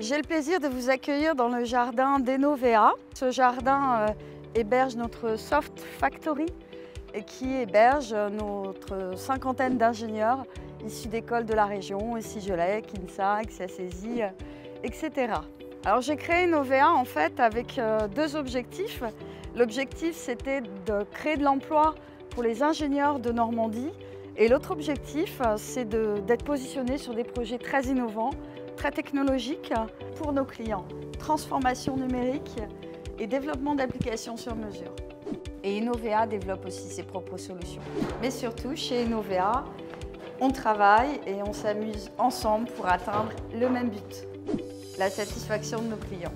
J'ai le plaisir de vous accueillir dans le jardin d'Enovea. Ce jardin héberge notre Soft Factory et qui héberge notre cinquantaine d'ingénieurs issus d'écoles de la région, Sigelec, Kinsa, XSSI, etc. Alors j'ai créé Enovea en fait avec deux objectifs. L'objectif c'était de créer de l'emploi pour les ingénieurs de Normandie et l'autre objectif c'est d'être positionné sur des projets très innovants, très technologiques pour nos clients. Transformation numérique et développement d'applications sur mesure. Et Enovea développe aussi ses propres solutions. Mais surtout, chez Enovea, on travaille et on s'amuse ensemble pour atteindre le même but, la satisfaction de nos clients.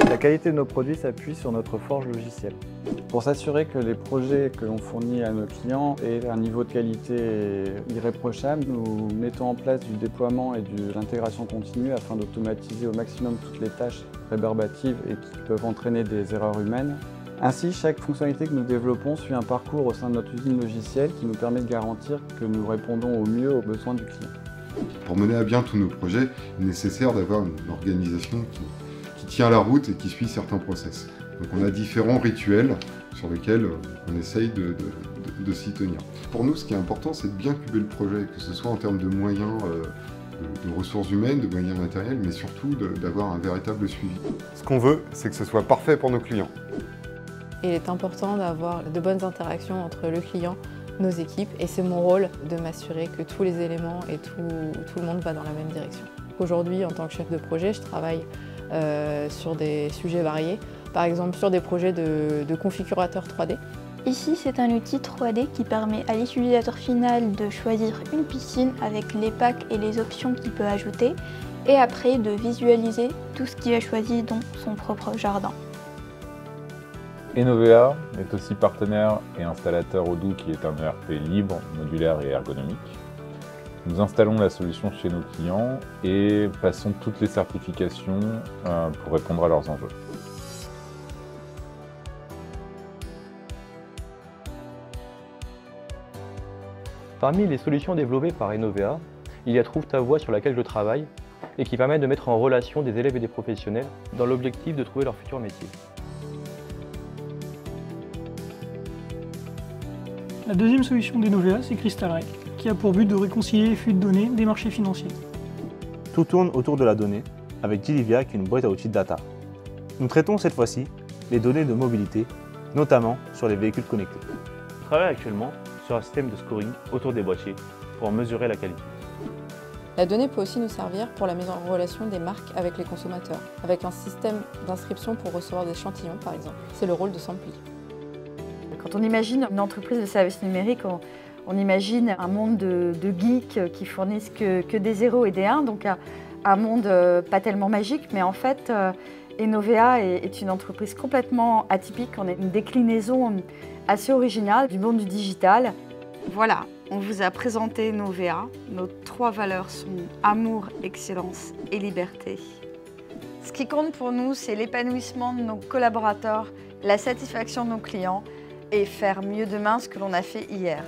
La qualité de nos produits s'appuie sur notre forge logicielle. Pour s'assurer que les projets que l'on fournit à nos clients aient un niveau de qualité irréprochable, nous mettons en place du déploiement et de l'intégration continue afin d'automatiser au maximum toutes les tâches rébarbatives et qui peuvent entraîner des erreurs humaines. Ainsi, chaque fonctionnalité que nous développons suit un parcours au sein de notre usine logicielle qui nous permet de garantir que nous répondons au mieux aux besoins du client. Pour mener à bien tous nos projets, il est nécessaire d'avoir une organisation qui tient la route et qui suit certains process. Donc on a différents rituels sur lesquels on essaye de s'y tenir. Pour nous, ce qui est important, c'est de bien cuber le projet, que ce soit en termes de moyens, de ressources humaines, de moyens matériels, mais surtout d'avoir un véritable suivi. Ce qu'on veut, c'est que ce soit parfait pour nos clients. Il est important d'avoir de bonnes interactions entre le client, nos équipes, et c'est mon rôle de m'assurer que tous les éléments et tout le monde va dans la même direction. Aujourd'hui, en tant que chef de projet, je travaille sur des sujets variés, par exemple sur des projets de configurateur 3D. Ici, c'est un outil 3D qui permet à l'utilisateur final de choisir une piscine avec les packs et les options qu'il peut ajouter, et après de visualiser tout ce qu'il a choisi dans son propre jardin. Enovea est aussi partenaire et installateur Odoo qui est un ERP libre, modulaire et ergonomique. Nous installons la solution chez nos clients et passons toutes les certifications pour répondre à leurs enjeux. Parmi les solutions développées par Enovea, il y a Trouve ta voie sur laquelle je travaille et qui permet de mettre en relation des élèves et des professionnels dans l'objectif de trouver leur futur métier. La deuxième solution d'Enovea, c'est CrystalRec, qui a pour but de réconcilier les flux de données des marchés financiers. Tout tourne autour de la donnée, avec Gilivia qui est une boîte à outils data. Nous traitons cette fois-ci les données de mobilité, notamment sur les véhicules connectés. Je travaille actuellement sur un système de scoring autour des boîtiers pour en mesurer la qualité. La donnée peut aussi nous servir pour la mise en relation des marques avec les consommateurs, avec un système d'inscription pour recevoir des échantillons par exemple. C'est le rôle de Sampli. Quand on imagine une entreprise de services numériques, on imagine un monde de geeks qui fournissent que des 0 et des 1, donc un monde pas tellement magique, mais en fait, Enovea est une entreprise complètement atypique. On est une déclinaison assez originale du monde du digital. Voilà, on vous a présenté Enovea. Nos 3 valeurs sont amour, excellence et liberté. Ce qui compte pour nous, c'est l'épanouissement de nos collaborateurs, la satisfaction de nos clients, et faire mieux demain ce que l'on a fait hier.